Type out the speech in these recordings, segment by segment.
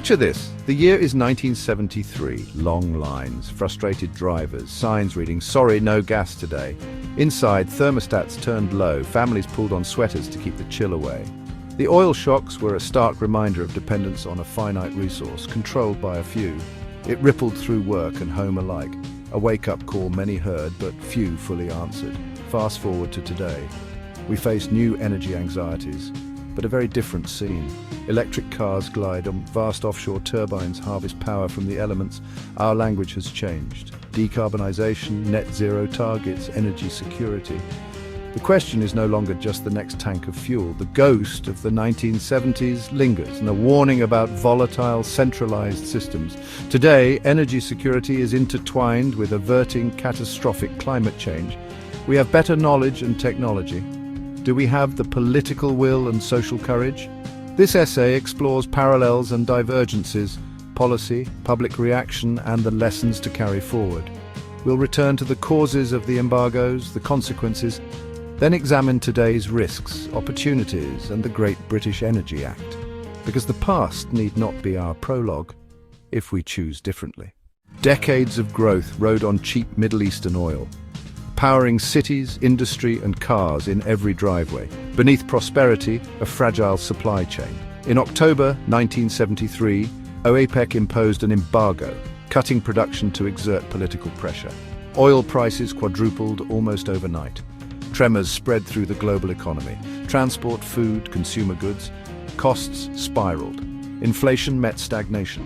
Picture this. The year is 1973. Long lines, frustrated drivers, signs reading, "Sorry, no gas today." Inside, thermostats turned low, families pulled on sweaters to keep the chill away. The oil shocks were a stark reminder of dependence on a finite resource, controlled by a few. It rippled through work and home alike, a wake-up call many heard but few fully answered. Fast forward to today. We face new energy anxieties, but a very different scene. Electric cars glide on, vast offshore turbines harvest power from the elements. Our language has changed. Decarbonisation, net zero targets, energy security. The question is no longer just the next tank of fuel. The ghost of the 1970s lingers, and a warning about volatile, centralised systems. Today, energy security is intertwined with averting catastrophic climate change. We have better knowledge and technology. Do we have the political will and social courage? This essay explores parallels and divergences, policy, public reaction, and the lessons to carry forward. We'll return to the causes of the embargoes, the consequences, then examine today's risks, opportunities, and the Great British Energy Act. Because the past need not be our prologue, if we choose differently. Decades of growth rode on cheap Middle Eastern oil, powering cities, industry, and cars in every driveway. Beneath prosperity, a fragile supply chain. In October 1973, OPEC imposed an embargo, cutting production to exert political pressure. Oil prices quadrupled almost overnight. Tremors spread through the global economy. Transport, food, consumer goods. Costs spiraled. Inflation met stagnation.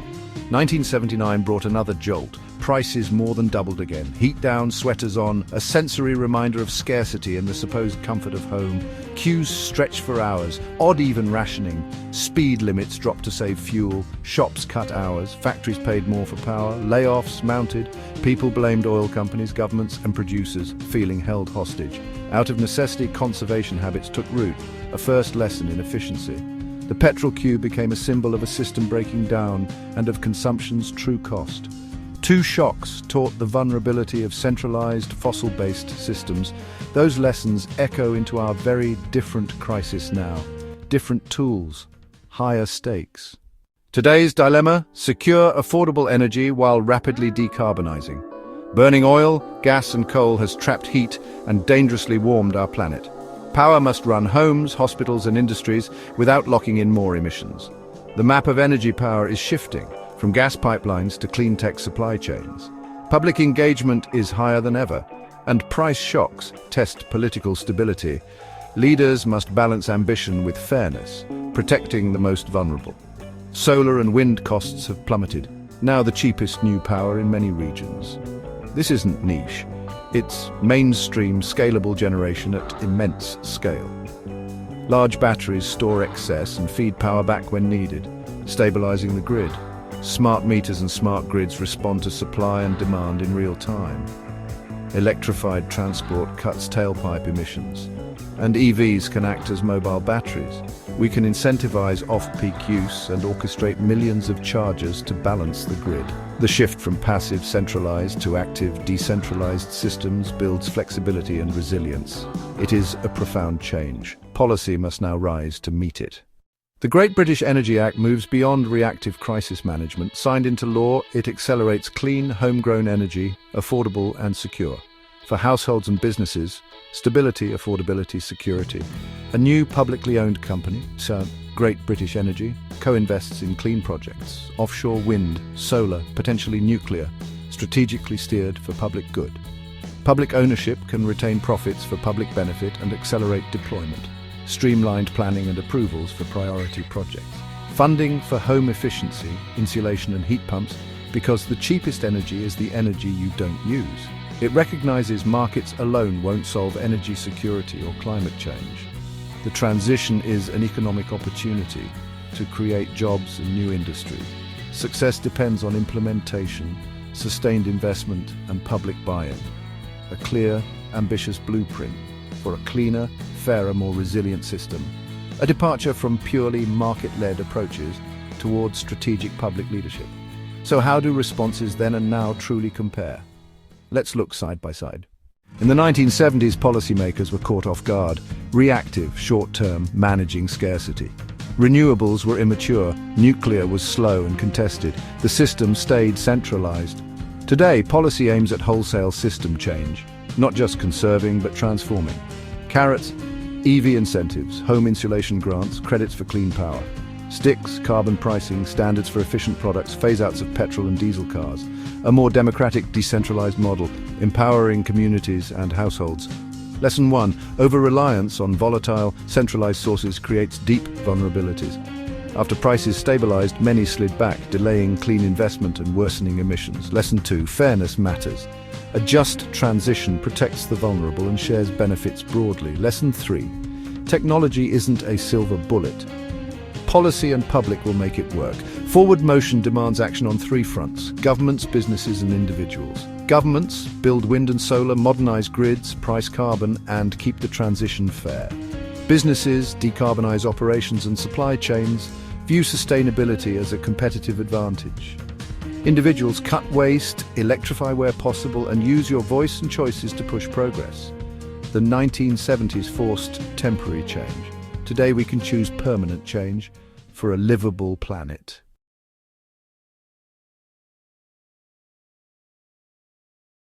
1979 brought another jolt. Prices more than doubled again. Heat down, sweaters on, a sensory reminder of scarcity and the supposed comfort of home. Queues stretched for hours, odd-even rationing. Speed limits dropped to save fuel. Shops cut hours. Factories paid more for power. Layoffs mounted. People blamed oil companies, governments, and producers, feeling held hostage. Out of necessity, conservation habits took root, a first lesson in efficiency. The petrol queue became a symbol of a system breaking down and of consumption's true cost. Two shocks taught the vulnerability of centralized, fossil-based systems. Those lessons echo into our very different crisis now. Different tools, higher stakes. Today's dilemma: secure, affordable energy while rapidly decarbonizing. Burning oil, gas and coal has trapped heat and dangerously warmed our planet. Power must run homes, hospitals and industries without locking in more emissions. The map of energy power is shifting, from gas pipelines to clean tech supply chains. Public engagement is higher than ever, and price shocks test political stability. Leaders must balance ambition with fairness, protecting the most vulnerable. Solar and wind costs have plummeted, now the cheapest new power in many regions. This isn't niche. It's mainstream, scalable generation at immense scale. Large batteries store excess and feed power back when needed, stabilizing the grid. Smart meters and smart grids respond to supply and demand in real time. Electrified transport cuts tailpipe emissions, and EVs can act as mobile batteries. We can incentivize off-peak use and orchestrate millions of chargers to balance the grid. The shift from passive centralized to active decentralized systems builds flexibility and resilience. It is a profound change. Policy must now rise to meet it. The Great British Energy Act moves beyond reactive crisis management. Signed into law, it accelerates clean, homegrown energy, affordable and secure. For households and businesses, stability, affordability, security. A new publicly owned company, Great British Energy, co-invests in clean projects, offshore wind, solar, potentially nuclear, strategically steered for public good. Public ownership can retain profits for public benefit and accelerate deployment. Streamlined planning and approvals for priority projects. Funding for home efficiency, insulation and heat pumps, because the cheapest energy is the energy you don't use. It recognizes markets alone won't solve energy security or climate change. The transition is an economic opportunity to create jobs and new industries. Success depends on implementation, sustained investment and public buy-in. A clear, ambitious blueprint for a cleaner, fairer, more resilient system. A departure from purely market-led approaches towards strategic public leadership. So how do responses then and now truly compare? Let's look side by side. In the 1970s, policymakers were caught off guard, reactive, short-term, managing scarcity. Renewables were immature, nuclear was slow and contested, the system stayed centralized. Today, policy aims at wholesale system change, not just conserving but transforming. Carrots, EV incentives, home insulation grants, credits for clean power. Sticks, carbon pricing, standards for efficient products, phase-outs of petrol and diesel cars. A more democratic, decentralized model, empowering communities and households. Lesson 1. Over-reliance on volatile, centralized sources creates deep vulnerabilities. After prices stabilized, many slid back, delaying clean investment and worsening emissions. Lesson 2. Fairness matters. A just transition protects the vulnerable and shares benefits broadly. Lesson 3. Technology isn't a silver bullet. Policy and public will make it work. Forward motion demands action on 3 fronts: governments, businesses and individuals. Governments build wind and solar, modernize grids, price carbon and keep the transition fair. Businesses decarbonize operations and supply chains, view sustainability as a competitive advantage. Individuals cut waste, electrify where possible and use your voice and choices to push progress. The 1970s forced temporary change. Today we can choose permanent change for a livable planet.